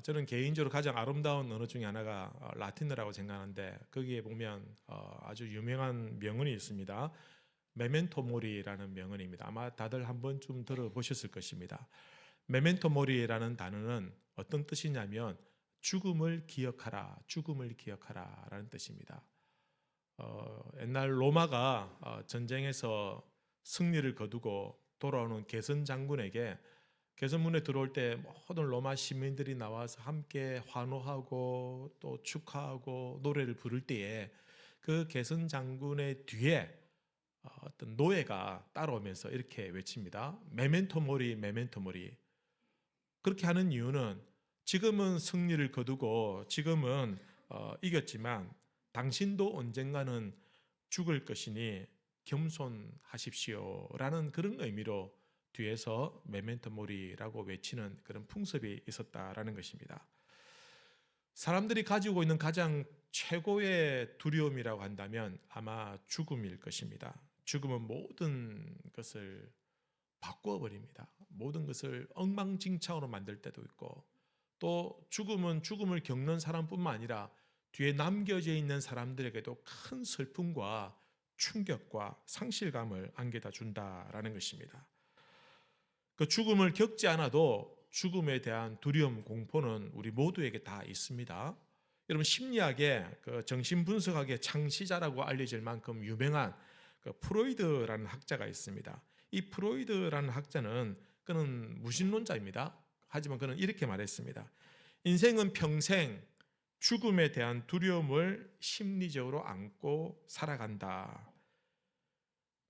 저는 개인적으로 가장 아름다운 언어 중에 하나가 라틴어라고 생각하는데 거기에 보면 아주 유명한 명언이 있습니다. 메멘토 모리라는 명언입니다. 아마 다들 한 번쯤 들어보셨을 것입니다. 메멘토 모리라는 단어는 어떤 뜻이냐면 죽음을 기억하라, 죽음을 기억하라라는 뜻입니다. 옛날 로마가 전쟁에서 승리를 거두고 돌아오는 개선 장군에게 개선문에 들어올 때 모든 로마 시민들이 나와서 함께 환호하고 또 축하하고 노래를 부를 때에 그 개선 장군의 뒤에 어떤 노예가 따라오면서 이렇게 외칩니다. 메멘토 모리, 메멘토 모리. 그렇게 하는 이유는 지금은 승리를 거두고 지금은 이겼지만 당신도 언젠가는 죽을 것이니 겸손하십시오라는 그런 의미로 뒤에서 메멘토 모리라고 외치는 그런 풍습이 있었다라는 것입니다. 사람들이 가지고 있는 가장 최고의 두려움이라고 한다면 아마 죽음일 것입니다. 죽음은 모든 것을 바꾸어 버립니다. 모든 것을 엉망진창으로 만들 때도 있고 또 죽음은 죽음을 겪는 사람뿐만 아니라 뒤에 남겨져 있는 사람들에게도 큰 슬픔과 충격과 상실감을 안겨다 준다라는 것입니다. 그 죽음을 겪지 않아도 죽음에 대한 두려움, 공포는 우리 모두에게 다 있습니다. 여러분 심리학의 그 정신분석학의 창시자라고 알려질 만큼 유명한 그 프로이드라는 학자가 있습니다. 이 프로이드라는 학자는 그는 무신론자입니다. 하지만 그는 이렇게 말했습니다. 인생은 평생 죽음에 대한 두려움을 심리적으로 안고 살아간다.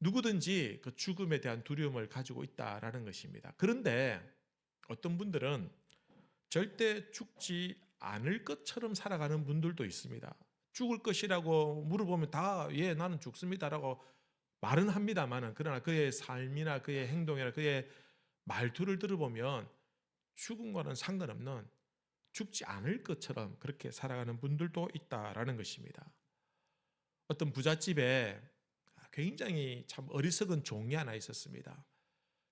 누구든지 그 죽음에 대한 두려움을 가지고 있다라는 것입니다. 그런데 어떤 분들은 절대 죽지 않을 것처럼 살아가는 분들도 있습니다. 죽을 것이라고 물어보면 다 예, 나는 죽습니다라고 말은 합니다만은 그러나 그의 삶이나 그의 행동이나 그의 말투를 들어보면 죽음과는 상관없는 죽지 않을 것처럼 그렇게 살아가는 분들도 있다라는 것입니다. 어떤 부잣집에 굉장히 참 어리석은 종이 하나 있었습니다.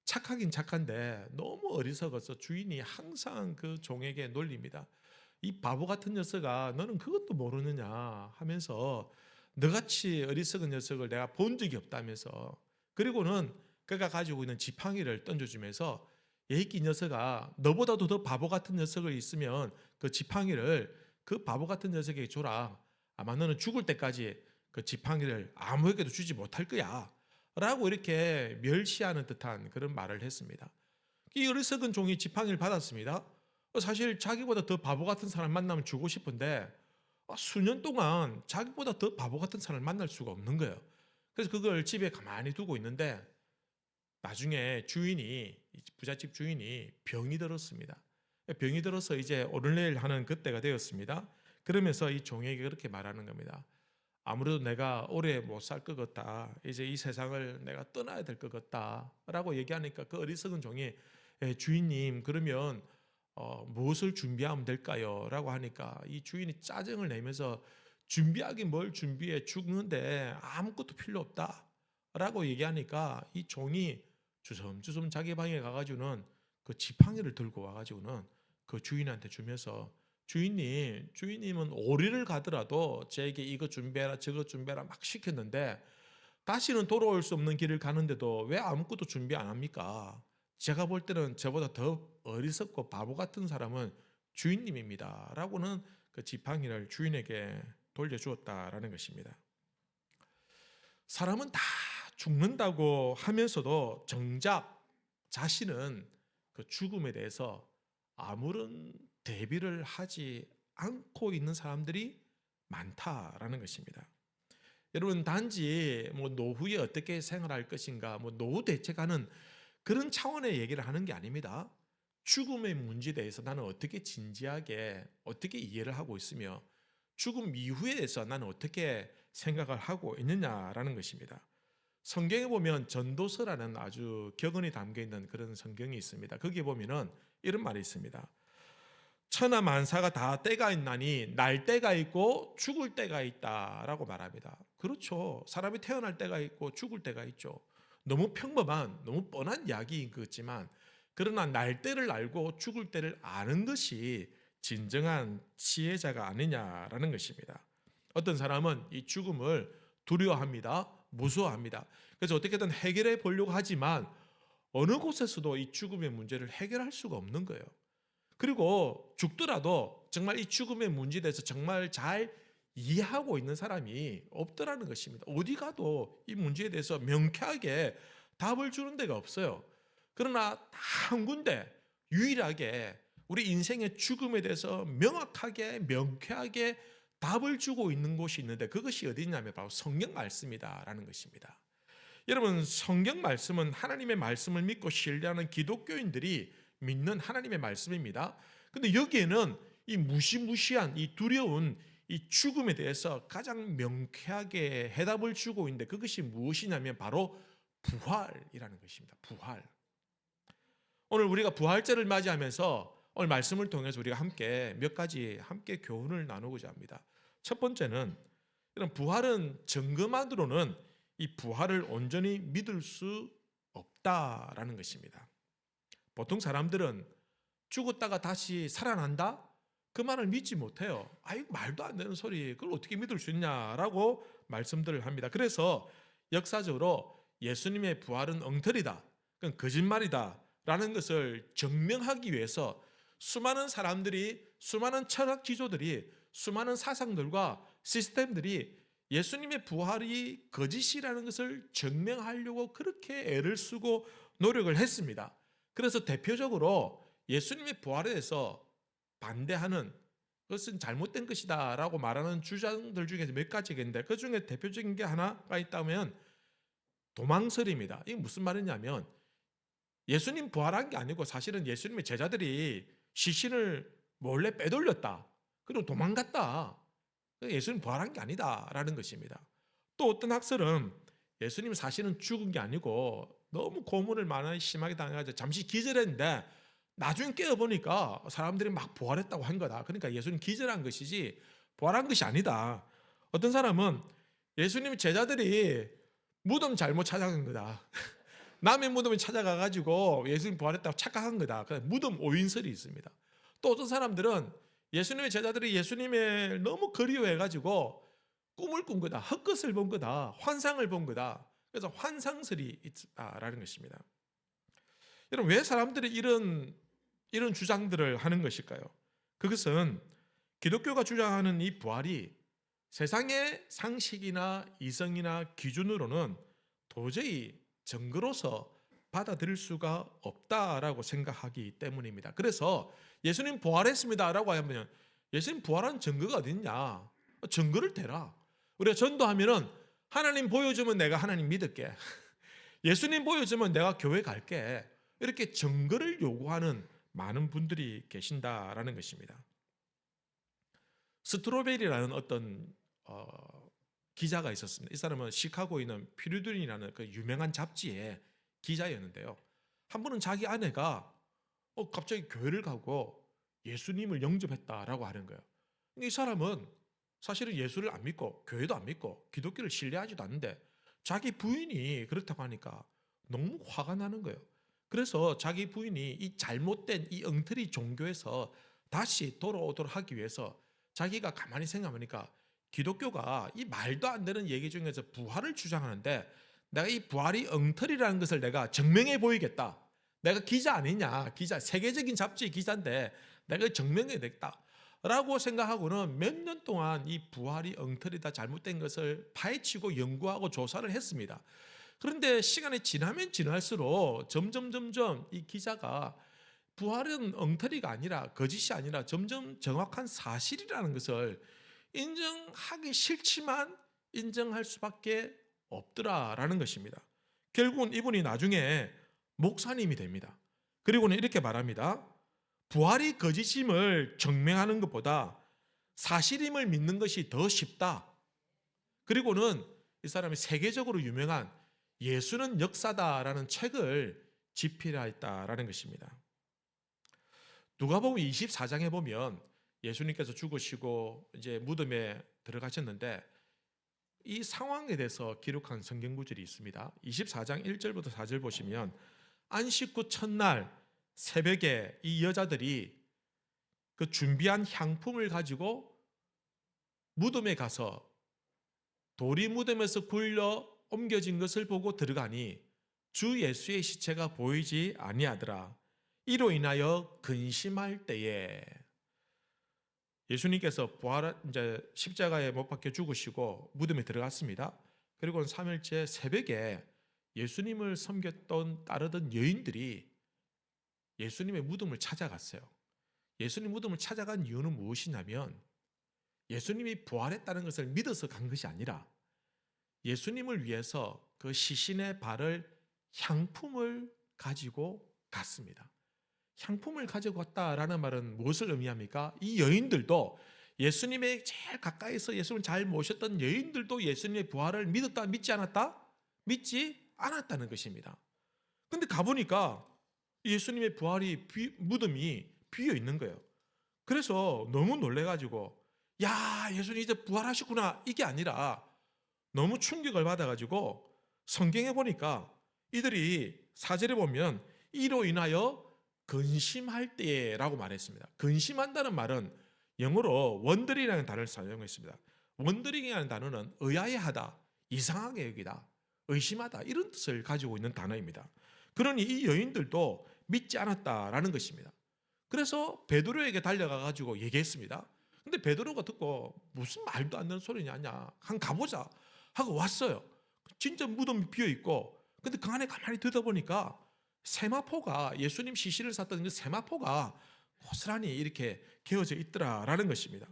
착하긴 착한데 너무 어리석어서 주인이 항상 그 종에게 놀립니다. 이 바보 같은 녀석아, 너는 그것도 모르느냐 하면서 너같이 어리석은 녀석을 내가 본 적이 없다면서. 그리고는 그가 가지고 있는 지팡이를 던져주면서 이 녀석아, 너보다도 더 바보 같은 녀석을 있으면 그 지팡이를 그 바보 같은 녀석에게 줘라. 아마 너는 죽을 때까지 그 지팡이를 아무에게도 주지 못할 거야 라고 이렇게 멸시하는 듯한 그런 말을 했습니다. 이 어리석은 종이 지팡이를 받았습니다. 사실 자기보다 더 바보 같은 사람 만나면 주고 싶은데 수년 동안 자기보다 더 바보 같은 사람을 만날 수가 없는 거예요. 그래서 그걸 집에 가만히 두고 있는데 나중에 주인이, 부잣집 주인이 병이 들었습니다. 병이 들어서 이제 오를내일 하는 그때가 되었습니다. 그러면서 이 종에게 그렇게 말하는 겁니다. 아무래도 내가 오래 못 살 것 같다. 이제 이 세상을 내가 떠나야 될 것 같다. 라고 얘기하니까 그 어리석은 종이 주인님 그러면 무엇을 준비하면 될까요? 라고 하니까 이 주인이 짜증을 내면서 준비하긴 뭘 준비해, 죽는데 아무것도 필요 없다 라고 얘기하니까 이 종이 주섬주섬 자기 방에 가가지고는 그 지팡이를 들고 와가지고는 그 주인한테 주면서 주인님은 오리를 가더라도 저에게 이거 준비해라 저거 준비해라 막 시켰는데 다시는 돌아올 수 없는 길을 가는데도 왜 아무것도 준비 안 합니까? 제가 볼 때는 저보다 더 어리석고 바보 같은 사람은 주인님입니다 라고는 그 지팡이를 주인에게 돌려주었다라는 것입니다. 사람은 다 죽는다고 하면서도 정작 자신은 그 죽음에 대해서 아무런 대비를 하지 않고 있는 사람들이 많다라는 것입니다. 여러분 단지 뭐 노후에 어떻게 생활할 것인가, 뭐 노후 대책하는 그런 차원의 얘기를 하는 게 아닙니다. 죽음의 문제에 대해서 나는 어떻게 진지하게 어떻게 이해를 하고 있으며 죽음 이후에 대해서 나는 어떻게 생각을 하고 있느냐라는 것입니다. 성경에 보면 전도서라는 아주 격언이 담겨 있는 그런 성경이 있습니다. 거기에 보면은 이런 말이 있습니다. 천하 만사가 다 때가 있나니 날 때가 있고 죽을 때가 있다라고 말합니다. 그렇죠. 사람이 태어날 때가 있고 죽을 때가 있죠. 너무 평범한, 너무 뻔한 이야기인 것 같지만 그러나 날 때를 알고 죽을 때를 아는 것이 진정한 지혜자가 아니냐라는 것입니다. 어떤 사람은 이 죽음을 두려워합니다. 무서워합니다. 그래서 어떻게든 해결해 보려고 하지만 어느 곳에서도 이 죽음의 문제를 해결할 수가 없는 거예요. 그리고 죽더라도 정말 이 죽음의 문제에 대해서 정말 잘 이해하고 있는 사람이 없더라는 것입니다. 어디 가도 이 문제에 대해서 명쾌하게 답을 주는 데가 없어요. 그러나 딱 한 군데 유일하게 우리 인생의 죽음에 대해서 명확하게 명쾌하게 답을 주고 있는 곳이 있는데 그것이 어디냐면 바로 성경 말씀이다라는 것입니다. 여러분, 성경 말씀은 하나님의 말씀을 믿고 신뢰하는 기독교인들이 믿는 하나님의 말씀입니다. 근데 여기에는 이 무시무시한 이 두려운 이 죽음에 대해서 가장 명쾌하게 해답을 주고 있는데 그것이 무엇이냐면 바로 부활이라는 것입니다. 부활. 오늘 우리가 부활절을 맞이하면서 오늘 말씀을 통해서 우리가 함께 몇 가지 함께 교훈을 나누고자 합니다. 첫 번째는 이런 부활은 증거만으로는 이 부활을 온전히 믿을 수 없다라는 것입니다. 보통 사람들은 죽었다가 다시 살아난다? 그 말을 믿지 못해요. 아이 말도 안 되는 소리, 그걸 어떻게 믿을 수 있냐라고 말씀들을 합니다. 그래서 역사적으로 예수님의 부활은 엉터리다, 그건 거짓말이다 라는 것을 증명하기 위해서 수많은 사람들이, 수많은 철학 기조들이, 수많은 사상들과 시스템들이 예수님의 부활이 거짓이라는 것을 증명하려고 그렇게 애를 쓰고 노력을 했습니다. 그래서 대표적으로 예수님의 부활에 대해서 반대하는 것은 잘못된 것이다 라고 말하는 주장들 중에서 몇 가지가 있는데 그 중에 대표적인 게 하나가 있다면 도망설입니다. 이게 무슨 말이냐면 예수님 부활한 게 아니고 사실은 예수님의 제자들이 시신을 몰래 빼돌렸다. 그리고 도망갔다. 예수님 부활한 게 아니다라는 것입니다. 또 어떤 학설은 예수님 사실은 죽은 게 아니고 너무 고문을 많이 심하게 당해가지고 잠시 기절했는데 나중에 깨어보니까 사람들이 막 부활했다고 한 거다. 그러니까 예수님 기절한 것이지 부활한 것이 아니다. 어떤 사람은 예수님 제자들이 무덤 잘못 찾아간 거다. 남의 무덤에 찾아가가지고 예수님 부활했다고 착각한 거다. 무덤 오인설이 있습니다. 또 어떤 사람들은 예수님의 제자들이 예수님을 너무 그리워해가지고 꿈을 꾼 거다. 헛것을 본 거다. 환상을 본 거다. 그래서 환상설이 있다라는 것입니다. 여러분, 왜 사람들이 이런 주장들을 하는 것일까요? 그것은 기독교가 주장하는 이 부활이 세상의 상식이나 이성이나 기준으로는 도저히 증거로서 받아들일 수가 없다라고 생각하기 때문입니다. 그래서 예수님 부활했습니다라고 하면 예수님 부활한 증거가 어디 있냐? 증거를 대라. 우리가 전도하면은 하나님 보여주면 내가 하나님 믿을게. 예수님 보여주면 내가 교회 갈게. 이렇게 증거를 요구하는 많은 분들이 계신다라는 것입니다. 스트로벨이라는 어떤 기자가 있었습니다. 이 사람은 시카고에 있는 퓨리든이라는 그 유명한 잡지의 기자였는데요. 한 번은 자기 아내가 갑자기 교회를 가고 예수님을 영접했다라고 하는 거예요. 이 사람은 사실은 예수를 안 믿고 교회도 안 믿고 기독교를 신뢰하지도 않는데 자기 부인이 그렇다고 하니까 너무 화가 나는 거예요. 그래서 자기 부인이 이 잘못된 이 엉터리 종교에서 다시 돌아오도록 하기 위해서 자기가 가만히 생각하니까 기독교가 이 말도 안 되는 얘기 중에서 부활을 주장하는데 내가 이 부활이 엉터리라는 것을 내가 증명해 보이겠다. 내가 기자 아니냐. 기자, 세계적인 잡지 기자인데 내가 증명해 냈다. 라고 생각하고는 몇 년 동안 이 부활이 엉터리다 잘못된 것을 파헤치고 연구하고 조사를 했습니다. 그런데 시간이 지나면 지날수록 점점 이 기자가 부활은 엉터리가 아니라 거짓이 아니라 점점 정확한 사실이라는 것을 인정하기 싫지만 인정할 수밖에 없더라라는 것입니다. 결국은 이분이 나중에 목사님이 됩니다. 그리고는 이렇게 말합니다. 부활이 거짓임을 증명하는 것보다 사실임을 믿는 것이 더 쉽다. 그리고는 이 사람이 세계적으로 유명한 예수는 역사다라는 책을 집필하였다라는 것입니다. 누가복음 24장에 보면 예수님께서 죽으시고 이제 무덤에 들어가셨는데 이 상황에 대해서 기록한 성경 구절이 있습니다. 24장 1절부터 4절 보시면 안식 후 첫날 새벽에 이 여자들이 그 준비한 향품을 가지고 무덤에 가서 돌이 무덤에서 굴려 옮겨진 것을 보고 들어가니 주 예수의 시체가 보이지 아니하더라. 이로 인하여 근심할 때에 예수님께서 이제 십자가에 못 박혀 죽으시고 무덤에 들어갔습니다. 그리고 3일째 새벽에 예수님을 섬겼던 따르던 여인들이 예수님의 무덤을 찾아갔어요. 예수님 무덤을 찾아간 이유는 무엇이냐면 예수님이 부활했다는 것을 믿어서 간 것이 아니라 예수님을 위해서 그 시신의 발을 향품을 가지고 갔습니다. 향품을 가지고 갔다라는 말은 무엇을 의미합니까? 이 여인들도 예수님의 제일 가까이서 예수님을 잘 모셨던 여인들도 예수님의 부활을 믿었다, 믿지 않았다? 믿지 않았다는 것입니다. 근데 가보니까 예수님의 무덤이 비어 있는 거예요. 그래서 너무 놀래가지고 야, 예수님 이제 부활하셨구나, 이게 아니라 너무 충격을 받아가지고 성경에 보니까 이들이 4절에 보면 이로 인하여 근심할 때라고 말했습니다. 근심한다는 말은 영어로 원더링이라는 단어를 사용했습니다. 원더링이라는 단어는 의아해하다, 이상하게 여기다, 의심하다 이런 뜻을 가지고 있는 단어입니다. 그러니 이 여인들도 믿지 않았다라는 것입니다. 그래서 베드로에게 달려가 가지고 얘기했습니다. 근데 베드로가 듣고 무슨 말도 안 되는 소리냐냐, 한 가보자 하고 왔어요. 진짜 무덤이 비어 있고, 근데 그 안에 가만히 들여다보니까 세마포가, 예수님 시신을 쌌던 그 세마포가 고스란히 이렇게 개어져 있더라라는 것입니다.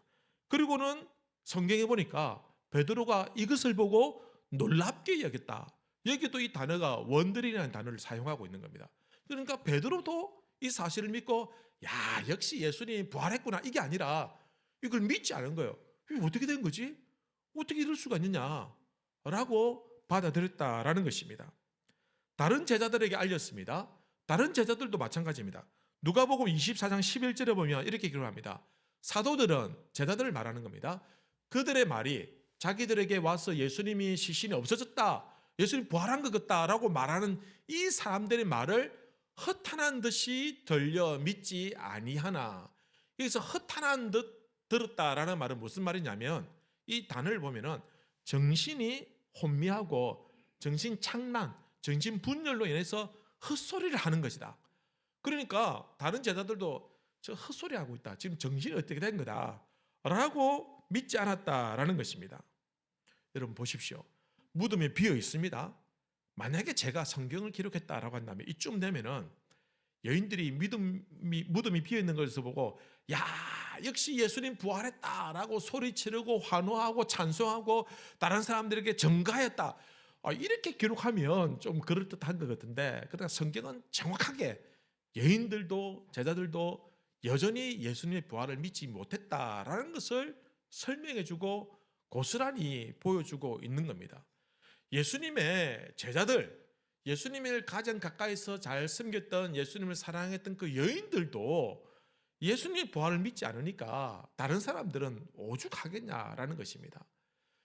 그리고는 성경에 보니까 베드로가 이것을 보고 놀랍게 여겼다. 여기도 이 단어가 원더링이라는 단어를 사용하고 있는 겁니다. 그러니까 베드로도 이 사실을 믿고 야, 역시 예수님이 부활했구나, 이게 아니라 이걸 믿지 않은 거예요. 이게 어떻게 된 거지? 어떻게 이럴 수가 있느냐 라고 받아들였다라는 것입니다. 다른 제자들에게 알렸습니다. 다른 제자들도 마찬가지입니다. 누가복음 24장 11절에 보면 이렇게 기록합니다. 사도들은, 제자들을 말하는 겁니다, 그들의 말이 자기들에게 와서 예수님이 시신이 없어졌다, 예수님 부활한 것 같다라고 말하는 이 사람들의 말을 허탄한 듯이 들려 믿지 아니하나. 여기서 허탄한 듯 들었다라는 말은 무슨 말이냐면 이 단어를 보면은 정신이 혼미하고 정신 착란, 정신 분열로 인해서 헛소리를 하는 것이다. 그러니까 다른 제자들도 저 헛소리 하고 있다, 지금 정신이 어떻게 된 거다 라고 믿지 않았다라는 것입니다. 여러분 보십시오. 무덤이 비어 있습니다. 만약에 제가 성경을 기록했다라고 한다면 이쯤 되면은 여인들이 무덤이 비어 있는 것을 보고 야, 역시 예수님 부활했다라고 소리 지르고 환호하고 찬송하고 다른 사람들에게 전가했다, 이렇게 기록하면 좀 그럴듯한 것 같은데, 그러나 성경은 정확하게 여인들도 제자들도 여전히 예수님의 부활을 믿지 못했다라는 것을 설명해주고 고스란히 보여주고 있는 겁니다. 예수님의 제자들, 예수님을 가장 가까이서 잘 섬겼던, 예수님을 사랑했던 그 여인들도 예수님의 부활을 믿지 않으니까 다른 사람들은 오죽하겠냐라는 것입니다.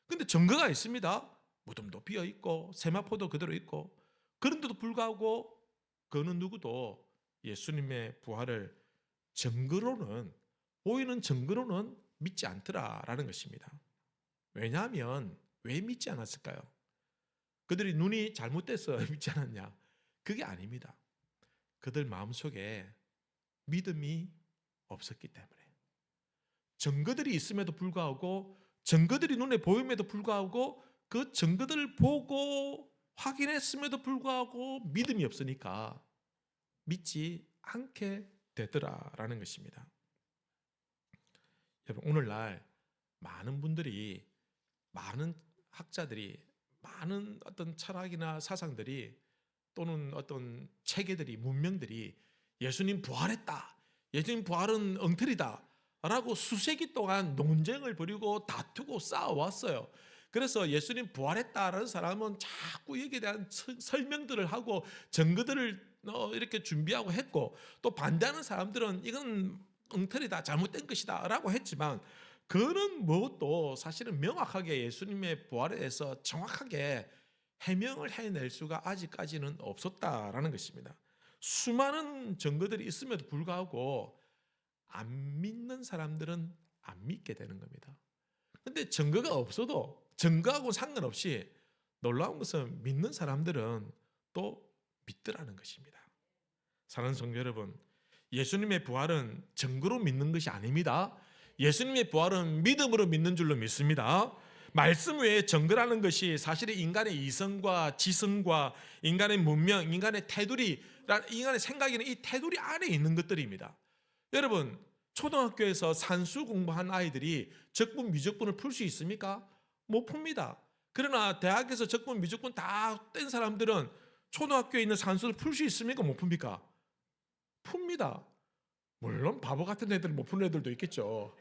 그런데 증거가 있습니다. 무덤도 비어 있고 세마포도 그대로 있고, 그런데도 불구하고 그는 누구도 예수님의 부활을 보이는 증거로는 믿지 않더라라는 것입니다. 왜냐하면 왜 믿지 않았을까요? 그들이 눈이 잘못돼서 믿지 않았냐? 그게 아닙니다. 그들 마음속에 믿음이 없었기 때문에, 증거들이 있음에도 불구하고, 증거들이 눈에 보임에도 불구하고, 그 증거들을 보고 확인했음에도 불구하고 믿음이 없으니까 믿지 않게 되더라라는 것입니다. 여러분, 오늘날 많은 분들이, 많은 학자들이, 많은 어떤 철학이나 사상들이 또는 어떤 체계들이, 문명들이 예수님 부활했다, 예수님 부활은 엉터리다 라고 수세기 동안 논쟁을 벌이고 다투고 싸워왔어요. 그래서 예수님 부활했다라는 사람은 자꾸 여기에 대한 설명들을 하고 증거들을 이렇게 준비하고 했고, 또 반대하는 사람들은 이건 엉터리다, 잘못된 것이다 라고 했지만, 그는 무엇도 사실은 명확하게 예수님의 부활에 대해서 정확하게 해명을 해낼 수가 아직까지는 없었다라는 것입니다. 수많은 증거들이 있음에도 불구하고 안 믿는 사람들은 안 믿게 되는 겁니다. 근데 증거가 없어도 증거하고 상관없이 놀라운 것은 믿는 사람들은 또 믿더라는 것입니다. 사랑하는 성도 여러분, 예수님의 부활은 증거로 믿는 것이 아닙니다. 예수님의 부활은 믿음으로 믿는 줄로 믿습니다. 말씀 외에 증거라는 것이 사실은 인간의 이성과 지성과 인간의 문명, 인간의 테두리, 인간의 생각이는 이 테두리 안에 있는 것들입니다. 여러분, 초등학교에서 산수 공부한 아이들이 적분, 미적분을 풀 수 있습니까? 못 풉니다. 그러나 대학에서 적분, 미적분 다 뗀 사람들은 초등학교에 있는 산수를 풀 수 있습니까? 못 풉니까? 풉니다. 물론 바보 같은 애들 못 푸는 애들도 있겠죠.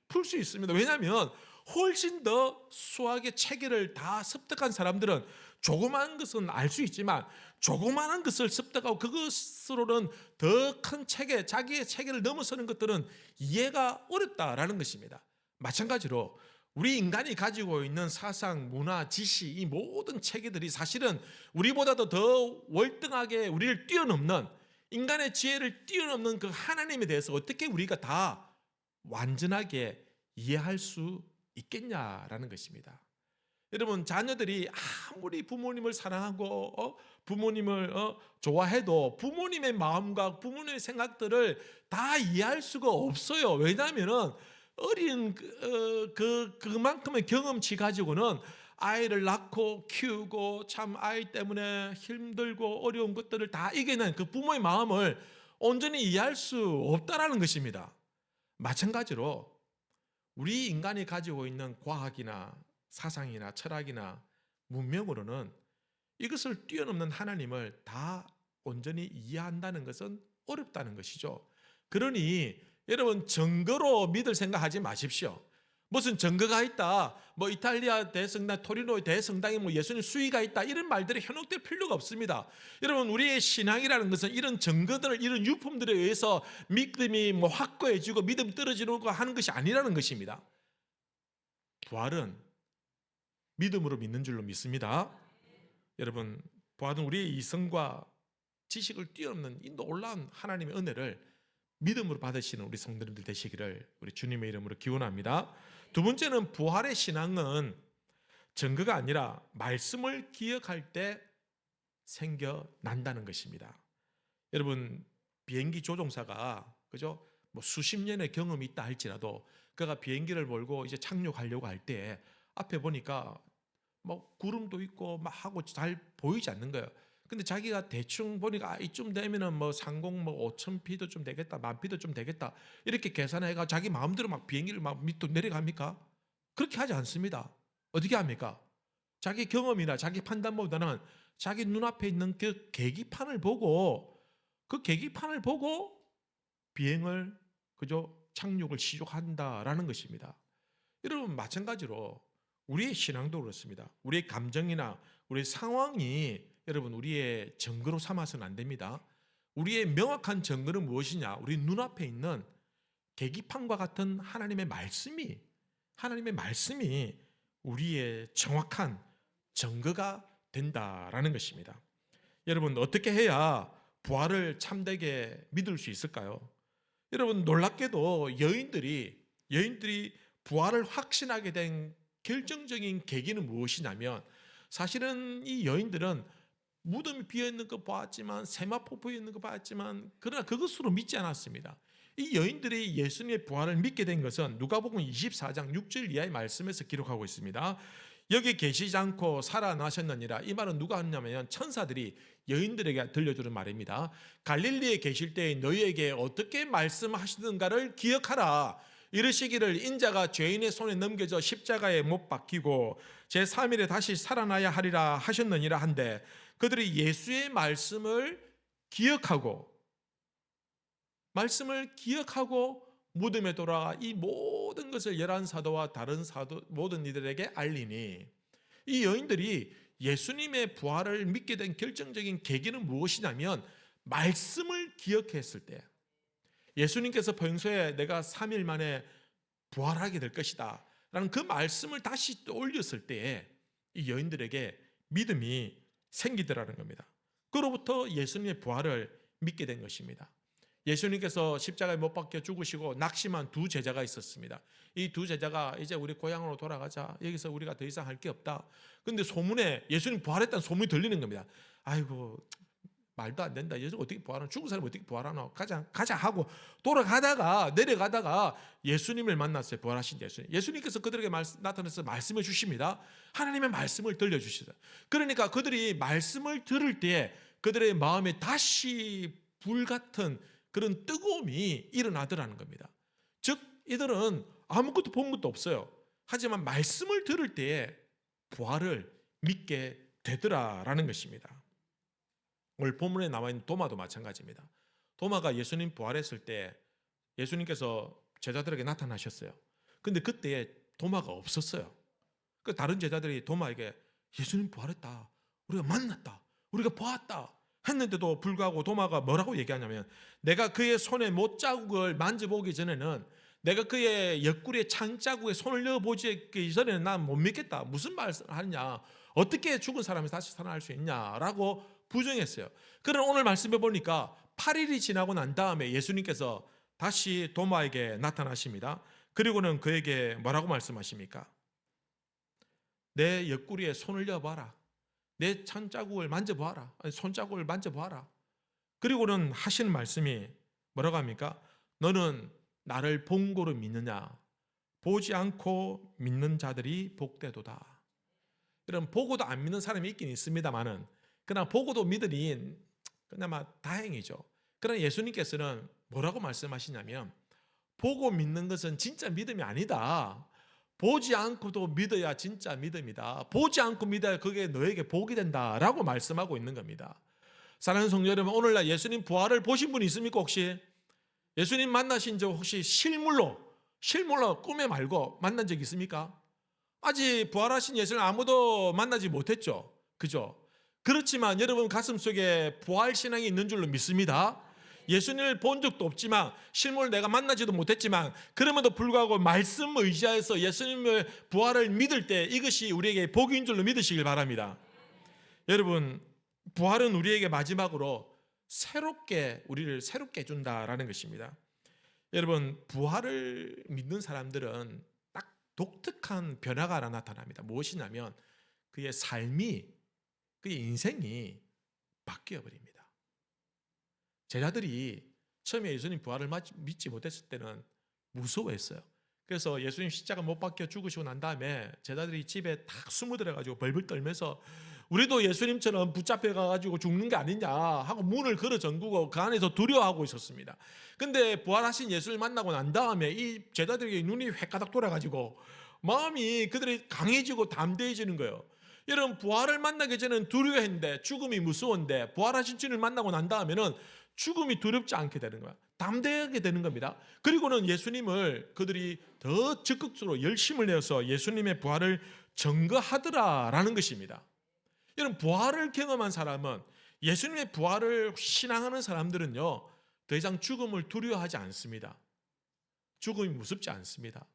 풀 수 있습니다. 왜냐하면 훨씬 더 수학의 체계를 다 습득한 사람들은 조그마한 것은 알 수 있지만 조그마한 것을 습득하고 그것으로는 더 큰 체계, 자기의 체계를 넘어서는 것들은 이해가 어렵다라는 것입니다. 마찬가지로 우리 인간이 가지고 있는 사상, 문화, 지식, 이 모든 체계들이 사실은 우리보다도 더 월등하게 우리를 뛰어넘는, 인간의 지혜를 뛰어넘는 그 하나님에 대해서 어떻게 우리가 다 완전하게 이해할 수 있겠냐라는 것입니다. 여러분, 자녀들이 아무리 부모님을 사랑하고 부모님을 좋아해도 부모님의 마음과 부모님의 생각들을 다 이해할 수가 없어요. 왜냐하면 어린 그만큼의 경험치 가지고는 아이를 낳고 키우고 참 아이 때문에 힘들고 어려운 것들을 다 이겨낸 그 부모의 마음을 온전히 이해할 수 없다라는 것입니다. 마찬가지로 우리 인간이 가지고 있는 과학이나 사상이나 철학이나 문명으로는 이것을 뛰어넘는 하나님을 다 온전히 이해한다는 것은 어렵다는 것이죠. 그러니 여러분, 증거로 믿을 생각하지 마십시오. 무슨 증거가 있다, 뭐 이탈리아 대성당, 토리노 대성당에 뭐 예수님 수위가 있다, 이런 말들이 현혹될 필요가 없습니다. 여러분, 우리의 신앙이라는 것은 이런 증거들, 이런 유품들에 의해서 믿음이 뭐 확고해지고 믿음 떨어지는 거 하는 것이 아니라는 것입니다. 부활은 믿음으로 믿는 줄로 믿습니다. 여러분, 부활은 우리의 이성과 지식을 뛰어넘는 이 놀라운 하나님의 은혜를 믿음으로 받으시는 우리 성도님들 되시기를 우리 주님의 이름으로 기원합니다. 두 번째는 부활의 신앙은 증거가 아니라 말씀을 기억할 때 생겨난다는 것입니다. 여러분, 비행기 조종사가 그죠? 뭐 수십 년의 경험이 있다 할지라도 그가 비행기를 몰고 이제 착륙하려고 할 때 앞에 보니까 뭐 구름도 있고 막 하고 잘 보이지 않는 거예요. 근데 자기가 대충 보니까 이쯤 되면은 뭐 상공 뭐 5,000피트 좀 되겠다, 10,000피트 좀 되겠다, 이렇게 계산해가 자기 마음대로 막 비행기를 막 밑으로 내려갑니까? 그렇게 하지 않습니다. 어떻게 합니까? 자기 경험이나 자기 판단보다는 자기 눈앞에 있는 그 계기판을 보고 비행을 그저 착륙을 시작한다라는 것입니다. 여러분, 마찬가지로 우리의 신앙도 그렇습니다. 우리의 감정이나 우리의 상황이 여러분 우리의 증거로 삼아서는 안 됩니다. 우리의 명확한 증거는 무엇이냐? 우리 눈앞에 있는 계기판과 같은 하나님의 말씀이 우리의 정확한 증거가 된다라는 것입니다. 여러분, 어떻게 해야 부활을 참되게 믿을 수 있을까요? 여러분, 놀랍게도 여인들이 부활을 확신하게 된 결정적인 계기는 무엇이냐면, 사실은 이 여인들은 무덤이 비어있는 거 봤지만, 세마포 비어있는 거 봤지만, 그러나 그것으로 믿지 않았습니다. 이 여인들이 예수님의 부활을 믿게 된 것은 누가복음 24장 6절 이하의 말씀에서 기록하고 있습니다. 여기 계시지 않고 살아나셨느니라. 이 말은 누가 하냐면 천사들이 여인들에게 들려주는 말입니다. 갈릴리에 계실 때 너희에게 어떻게 말씀하시던가를 기억하라. 이르시기를 인자가 죄인의 손에 넘겨져 십자가에 못 박히고 제3일에 다시 살아나야 하리라 하셨느니라 한데, 그들이 예수의 말씀을 기억하고 무덤에 돌아가 이 모든 것을 11사도와 다른 사도 모든 이들에게 알리니, 이 여인들이 예수님의 부활을 믿게 된 결정적인 계기는 무엇이냐면 말씀을 기억했을 때, 예수님께서 평소에 내가 3일 만에 부활하게 될 것이다 라는 그 말씀을 다시 떠올렸을 때에 이 여인들에게 믿음이 생기더라는 겁니다. 그로부터 예수님의 부활을 믿게 된 것입니다. 예수님께서 십자가에 못 박혀 죽으시고 낙심한 두 제자가 있었습니다. 이 두 제자가 이제 우리 고향으로 돌아가자. 여기서 우리가 더 이상 할 게 없다. 근데 소문에 예수님 부활했다는 소문이 들리는 겁니다. 아이고, 말도 안 된다. 예수 어떻게 부활하나? 죽은 사람 어떻게 부활하나? 가자 하고 돌아가다가 내려가다가 예수님을 만났어요. 부활하신 예수님. 예수님께서 그들에게 나타나서 말씀을 주십니다. 하나님의 말씀을 들려주시다. 그러니까 그들이 말씀을 들을 때 그들의 마음에 다시 불같은 그런 뜨거움이 일어나더라는 겁니다. 즉 이들은 아무것도 본 것도 없어요. 하지만 말씀을 들을 때에 부활을 믿게 되더라라는 것입니다. 오늘 본문에 나와 있는 도마도 마찬가지입니다. 도마가 예수님 부활했을 때 예수님께서 제자들에게 나타나셨어요. 근데 그때 도마가 없었어요. 그 다른 제자들이 도마에게 예수님 부활했다, 우리가 만났다, 우리가 보았다 했는데도 불구하고 도마가 뭐라고 얘기하냐면, 내가 그의 손에 못자국을 만져보기 전에는, 내가 그의 옆구리에 창자국에 손을 넣어보기 전에는 난 못 믿겠다. 무슨 말을 하느냐, 어떻게 죽은 사람이 다시 살아날 수 있냐라고 부정했어요. 그러나 오늘 말씀해 보니까 8일이 지나고 난 다음에 예수님께서 다시 도마에게 나타나십니다. 그리고는 그에게 뭐라고 말씀하십니까? 내 옆구리에 손을 넣어봐라. 내 손자국을 만져보아라. 손자국을 만져보아라. 그리고는 하시는 말씀이 뭐라고 합니까? 너는 나를 본고로 믿느냐? 보지 않고 믿는 자들이 복되도다. 이런 보고도 안 믿는 사람이 있긴 있습니다만은, 그러나 보고도 믿으니 그나마 다행이죠. 그러나 예수님께서는 뭐라고 말씀하시냐면, 보고 믿는 것은 진짜 믿음이 아니다. 보지 않고도 믿어야 진짜 믿음이다. 보지 않고 믿어야 그게 너에게 복이 된다라고 말씀하고 있는 겁니다. 사랑하는 성도 여러분, 오늘날 예수님 부활을 보신 분이 있습니까? 혹시 예수님 만나신 적 혹시 실물로 꿈에 말고 만난 적 있습니까? 아직 부활하신 예수님 아무도 만나지 못했죠. 그죠? 그렇지만 여러분 가슴속에 부활 신앙이 있는 줄로 믿습니다. 예수님을 본 적도 없지만, 실물을 내가 만나지도 못했지만, 그럼에도 불구하고 말씀 의지하여서 예수님의 부활을 믿을 때 이것이 우리에게 복인 줄로 믿으시길 바랍니다. 여러분, 부활은 우리에게 마지막으로 우리를 새롭게 해준다라는 것입니다. 여러분, 부활을 믿는 사람들은 딱 독특한 변화가 하나 나타납니다. 무엇이냐면 그의 삶이, 그의 인생이 바뀌어버립니다. 제자들이 처음에 예수님 부활을 믿지 못했을 때는 무서워했어요. 그래서 예수님 십자가 못 박혀 죽으시고 난 다음에 제자들이 집에 딱 숨어들어가지고 벌벌 떨면서 우리도 예수님처럼 붙잡혀가지고 죽는 게 아니냐 하고 문을 걸어 잠그고 그 안에서 두려워하고 있었습니다. 근데 부활하신 예수를 만나고 난 다음에 이 제자들에게 눈이 획가닥 돌아가지고 마음이 그들이 강해지고 담대해지는 거예요. 여러분, 부활을 만나기 전에는 두려워했는데, 죽음이 무서운데, 부활하신 주님을 만나고 난 다음에는 죽음이 두렵지 않게 되는 거야. 담대하게 되는 겁니다. 그리고는 예수님을 그들이 더 적극적으로 열심을 내어서 예수님의 부활을 증거하더라라는 것입니다. 여러분, 부활을 경험한 사람은, 예수님의 부활을 신앙하는 사람들은요, 더 이상 죽음을 두려워하지 않습니다. 죽음이 무섭지 않습니다.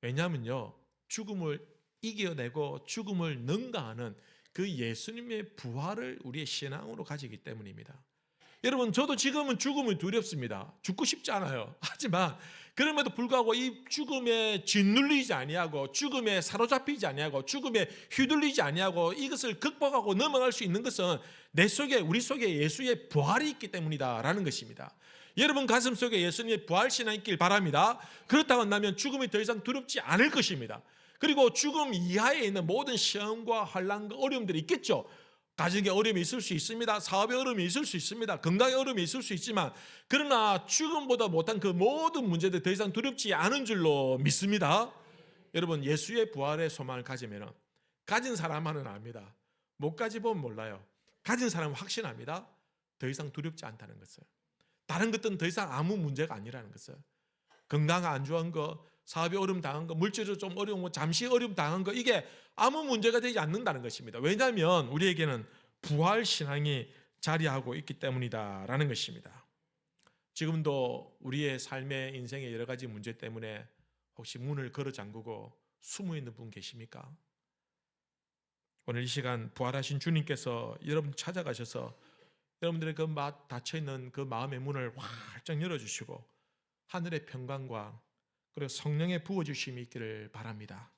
왜냐하면요, 죽음을 이겨내고 죽음을 능가하는 그 예수님의 부활을 우리의 신앙으로 가지기 때문입니다. 여러분, 저도 지금은 죽음이 두렵습니다. 죽고 싶지 않아요. 하지만 그럼에도 불구하고 이 죽음에 짓눌리지 아니하고, 죽음에 사로잡히지 아니하고, 죽음에 휘둘리지 아니하고 이것을 극복하고 넘어갈 수 있는 것은 우리 속에 예수의 부활이 있기 때문이다라는 것입니다. 여러분 가슴 속에 예수님의 부활 신앙이 있길 바랍니다. 그렇다고 한다면 죽음이 더 이상 두렵지 않을 것입니다. 그리고 죽음 이하에 있는 모든 시험과 환난과 어려움들이 있겠죠. 가정의 어려움이 있을 수 있습니다. 사업의 어려움이 있을 수 있습니다. 건강의 어려움이 있을 수 있지만, 그러나 죽음보다 못한 그 모든 문제들 더 이상 두렵지 않은 줄로 믿습니다. 여러분, 예수의 부활의 소망을 가지면 가진 사람만은 압니다. 못 가지면 몰라요. 가진 사람은 확신합니다. 더 이상 두렵지 않다는 것을. 다른 것들은 더 이상 아무 문제가 아니라는 것을. 건강 안 좋은 거, 사업이 어려움 당한 거, 물질적으로 좀 어려운 거, 잠시 어려움 당한 거, 이게 아무 문제가 되지 않는다는 것입니다. 왜냐하면 우리에게는 부활 신앙이 자리하고 있기 때문이다라는 것입니다. 지금도 우리의 삶의 인생의 여러 가지 문제 때문에 혹시 문을 걸어 잠그고 숨어 있는 분 계십니까? 오늘 이 시간 부활하신 주님께서 여러분 찾아가셔서 여러분들의 그 닫혀 있는 그 마음의 문을 활짝 열어주시고 하늘의 평강과 그리고 성령의 부어주심이 있기를 바랍니다.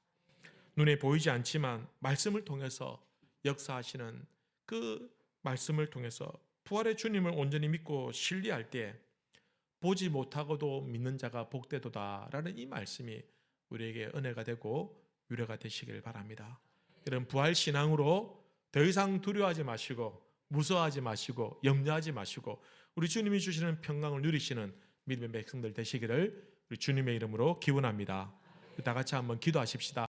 눈에 보이지 않지만 말씀을 통해서 역사하시는 그 말씀을 통해서 부활의 주님을 온전히 믿고 신뢰할 때 보지 못하고도 믿는 자가 복되도다라는 이 말씀이 우리에게 은혜가 되고 위로가 되시길 바랍니다. 이런 부활 신앙으로 더 이상 두려워하지 마시고 무서워하지 마시고 염려하지 마시고 우리 주님이 주시는 평강을 누리시는 믿음의 백성들 되시기를 우리 주님의 이름으로 기원합니다. 다 같이 한번 기도하십시다.